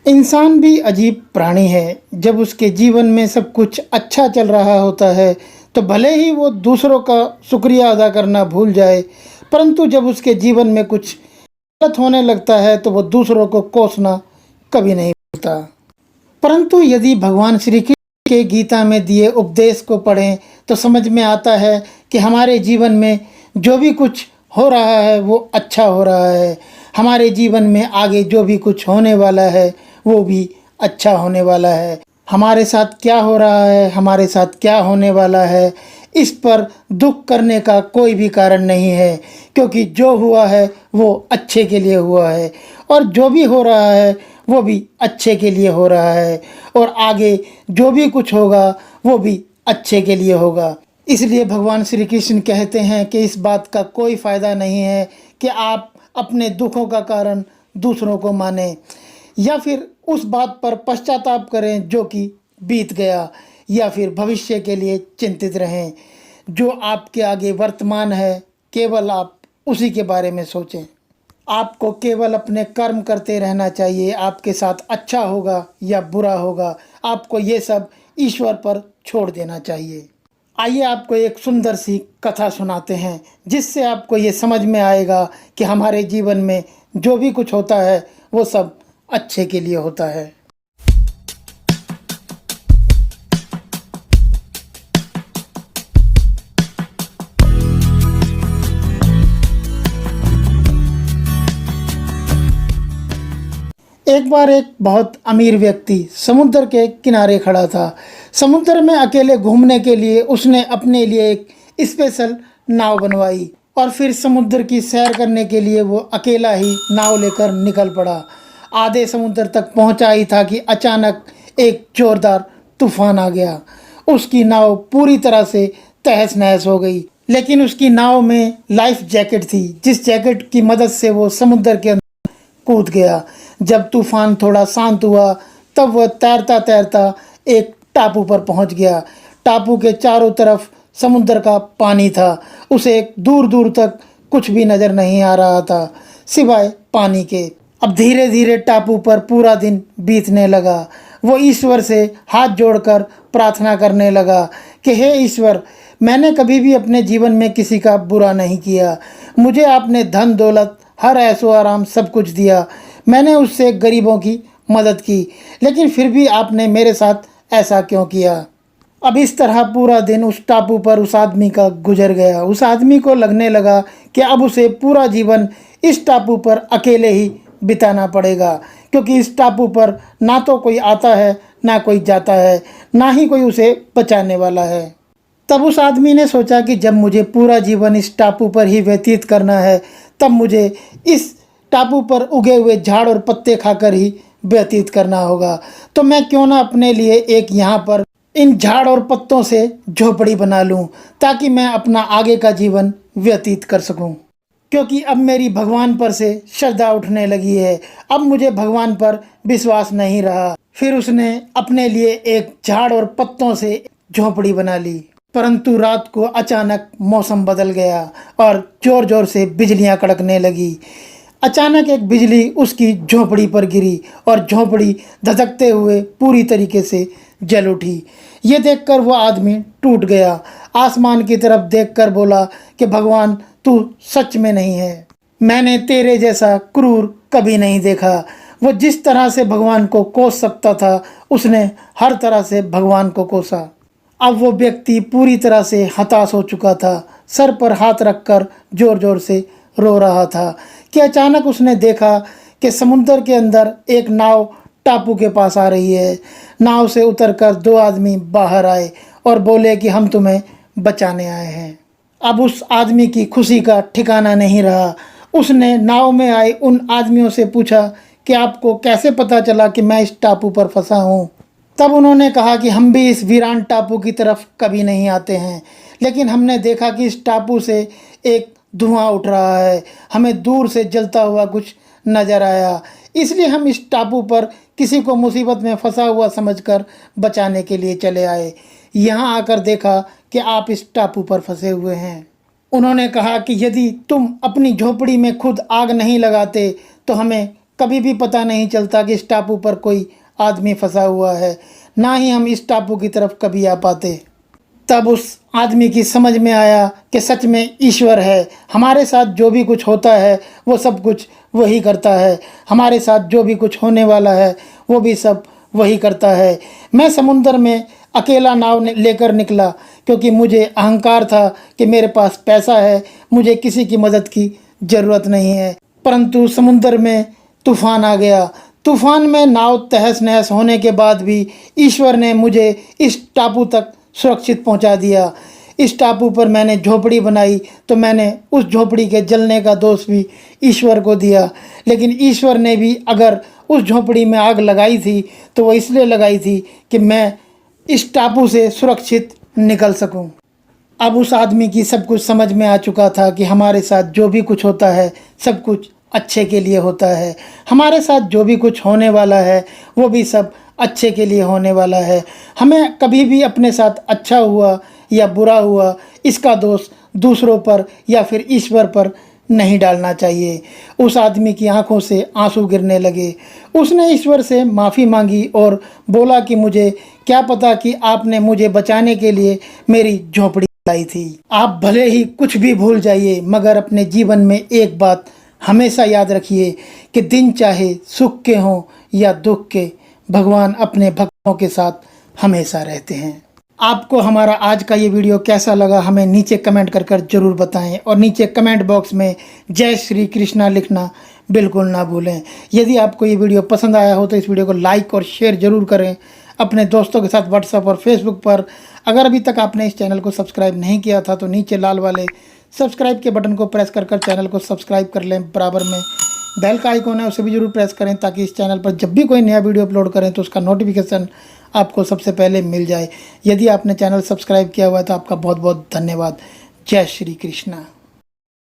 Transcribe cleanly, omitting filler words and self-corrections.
इंसान भी अजीब प्राणी है। जब उसके जीवन में सब कुछ अच्छा चल रहा होता है तो भले ही वो दूसरों का शुक्रिया अदा करना भूल जाए, परंतु जब उसके जीवन में कुछ गलत होने लगता है तो वो दूसरों को कोसना कभी नहीं भूलता। परंतु यदि भगवान श्री कृष्ण के गीता में दिए उपदेश को पढ़ें तो समझ में आता है कि हमारे जीवन में जो भी कुछ हो रहा है वो अच्छा हो रहा है। हमारे जीवन में आगे जो भी कुछ होने वाला है वो भी अच्छा होने वाला है। हमारे साथ क्या हो रहा है, हमारे साथ क्या होने वाला है, इस पर दुख करने का कोई भी कारण नहीं है, क्योंकि जो हुआ है वो अच्छे के लिए हुआ है और जो भी हो रहा है वो भी अच्छे के लिए हो रहा है और आगे जो भी कुछ होगा वो भी अच्छे के लिए होगा। इसलिए भगवान श्री कृष्ण कहते हैं कि इस बात का कोई फ़ायदा नहीं है कि आप अपने दुखों का कारण दूसरों को मानें या फिर उस बात पर पश्चाताप करें जो कि बीत गया, या फिर भविष्य के लिए चिंतित रहें। जो आपके आगे वर्तमान है केवल आप उसी के बारे में सोचें। आपको केवल अपने कर्म करते रहना चाहिए। आपके साथ अच्छा होगा या बुरा होगा, आपको ये सब ईश्वर पर छोड़ देना चाहिए। आइए आपको एक सुंदर सी कथा सुनाते हैं जिससे आपको ये समझ में आएगा कि हमारे जीवन में जो भी कुछ होता है वो सब अच्छे के लिए होता है। एक बार एक बहुत अमीर व्यक्ति समुद्र के किनारे खड़ा था। समुद्र में अकेले घूमने के लिए उसने अपने लिए एक स्पेशल नाव बनवाई और फिर समुद्र की सैर करने के लिए वो अकेला ही नाव लेकर निकल पड़ा। आधे समुद्र तक पहुंचा ही था कि अचानक एक जोरदार तूफान आ गया। उसकी नाव पूरी तरह से तहस नहस हो गई, लेकिन उसकी नाव में लाइफ जैकेट थी, जिस जैकेट की मदद से वो समुद्र के कूद गया। जब तूफान थोड़ा शांत हुआ तब वह तैरता तैरता एक टापू पर पहुंच गया। टापू के चारों तरफ समुद्र का पानी था। उसे दूर दूर तक कुछ भी नज़र नहीं आ रहा था सिवाय पानी के। अब धीरे धीरे टापू पर पूरा दिन बीतने लगा। वो ईश्वर से हाथ जोड़कर प्रार्थना करने लगा कि हे ईश्वर, मैंने कभी भी अपने जीवन में किसी का बुरा नहीं किया। मुझे आपने धन दौलत हर ऐशो आराम सब कुछ दिया। मैंने उससे गरीबों की मदद की, लेकिन फिर भी आपने मेरे साथ ऐसा क्यों किया। अब इस तरह पूरा दिन उस टापू पर उस आदमी का गुजर गया। उस आदमी को लगने लगा कि अब उसे पूरा जीवन इस टापू पर अकेले ही बिताना पड़ेगा, क्योंकि इस टापू पर ना तो कोई आता है ना कोई जाता है, ना ही कोई उसे बचाने वाला है। तब उस आदमी ने सोचा कि जब मुझे पूरा जीवन इस टापू पर ही व्यतीत करना है तब मुझे इस टापू पर उगे हुए झाड़ और पत्ते खाकर ही व्यतीत करना होगा। तो मैं क्यों ना अपने लिए एक यहाँ पर इन झाड़ और पत्तों से झोपड़ी बना लूँ, ताकि मैं अपना आगे का जीवन व्यतीत कर सकूँ। क्योंकि अब मेरी भगवान पर से श्रद्धा उठने लगी है। अब मुझे भगवान पर विश्वास नहीं रहा। फिर उसने अपने लिए एक झाड़ और पत्तों से झोपड़ी बना ली। परंतु रात को अचानक मौसम बदल गया और ज़ोर ज़ोर से बिजलियां कड़कने लगी। अचानक एक बिजली उसकी झोंपड़ी पर गिरी और झोंपड़ी धधकते हुए पूरी तरीके से जल उठी। ये देखकर वो आदमी टूट गया। आसमान की तरफ देखकर बोला कि भगवान, तू सच में नहीं है। मैंने तेरे जैसा क्रूर कभी नहीं देखा। वो जिस तरह से भगवान को कोस सकता था उसने हर तरह से भगवान को कोसा। अब वो व्यक्ति पूरी तरह से हताश हो चुका था। सर पर हाथ रखकर ज़ोर ज़ोर से रो रहा था कि अचानक उसने देखा कि समुद्र के अंदर एक नाव टापू के पास आ रही है। नाव से उतरकर दो आदमी बाहर आए और बोले कि हम तुम्हें बचाने आए हैं। अब उस आदमी की खुशी का ठिकाना नहीं रहा। उसने नाव में आए उन आदमियों से पूछा कि आपको कैसे पता चला कि मैं इस टापू पर फंसा हूँ। तब उन्होंने कहा कि हम भी इस वीरान टापू की तरफ कभी नहीं आते हैं, लेकिन हमने देखा कि इस टापू से एक धुआं उठ रहा है। हमें दूर से जलता हुआ कुछ नज़र आया, इसलिए हम इस टापू पर किसी को मुसीबत में फंसा हुआ समझकर बचाने के लिए चले आए। यहाँ आकर देखा कि आप इस टापू पर फंसे हुए हैं। उन्होंने कहा कि यदि तुम अपनी झोपड़ी में खुद आग नहीं लगाते तो हमें कभी भी पता नहीं चलता कि इस टापू पर कोई आदमी फंसा हुआ है, ना ही हम इस टापू की तरफ कभी आ पाते। तब उस आदमी की समझ में आया कि सच में ईश्वर है। हमारे साथ जो भी कुछ होता है वो सब कुछ वही करता है, हमारे साथ जो भी कुछ होने वाला है वो भी सब वही करता है। मैं समुंदर में अकेला नाव लेकर निकला क्योंकि मुझे अहंकार था कि मेरे पास पैसा है, मुझे किसी की मदद की ज़रूरत नहीं है। परंतु समुंदर में तूफ़ान आ गया। तूफ़ान में नाव तहस नहस होने के बाद भी ईश्वर ने मुझे इस टापू तक सुरक्षित पहुंचा दिया। इस टापू पर मैंने झोपड़ी बनाई तो मैंने उस झोपड़ी के जलने का दोष भी ईश्वर को दिया। लेकिन ईश्वर ने भी अगर उस झोपड़ी में आग लगाई थी तो वो इसलिए लगाई थी कि मैं इस टापू से सुरक्षित निकल सकूं। अब उस आदमी की सब कुछ समझ में आ चुका था कि हमारे साथ जो भी कुछ होता है सब कुछ अच्छे के लिए होता है। हमारे साथ जो भी कुछ होने वाला है वो भी सब अच्छे के लिए होने वाला है। हमें कभी भी अपने साथ अच्छा हुआ या बुरा हुआ इसका दोष दूसरों पर या फिर ईश्वर पर नहीं डालना चाहिए। उस आदमी की आंखों से आंसू गिरने लगे। उसने ईश्वर से माफ़ी मांगी और बोला कि मुझे क्या पता कि आपने मुझे बचाने के लिए मेरी झोपड़ी लाई थी। आप भले ही कुछ भी भूल जाइए मगर अपने जीवन में एक बात हमेशा याद रखिए कि दिन चाहे सुख के हों या दुख के, भगवान अपने भक्तों के साथ हमेशा रहते हैं। आपको हमारा आज का ये वीडियो कैसा लगा हमें नीचे कमेंट कर ज़रूर बताएं और नीचे कमेंट बॉक्स में जय श्री कृष्णा लिखना बिल्कुल ना भूलें। यदि आपको ये वीडियो पसंद आया हो तो इस वीडियो को लाइक और शेयर ज़रूर करें अपने दोस्तों के साथ व्हाट्सएप और फेसबुक पर। अगर अभी तक आपने इस चैनल को सब्सक्राइब नहीं किया था तो नीचे लाल वाले सब्सक्राइब के बटन को प्रेस कर चैनल को सब्सक्राइब कर लें। बराबर में बेल का आइकॉन है उसे भी जरूर प्रेस करें ताकि इस चैनल पर जब भी कोई नया वीडियो अपलोड करें तो उसका नोटिफिकेशन आपको सबसे पहले मिल जाए। यदि आपने चैनल सब्सक्राइब किया हुआ है तो आपका बहुत बहुत धन्यवाद। जय श्री कृष्णा।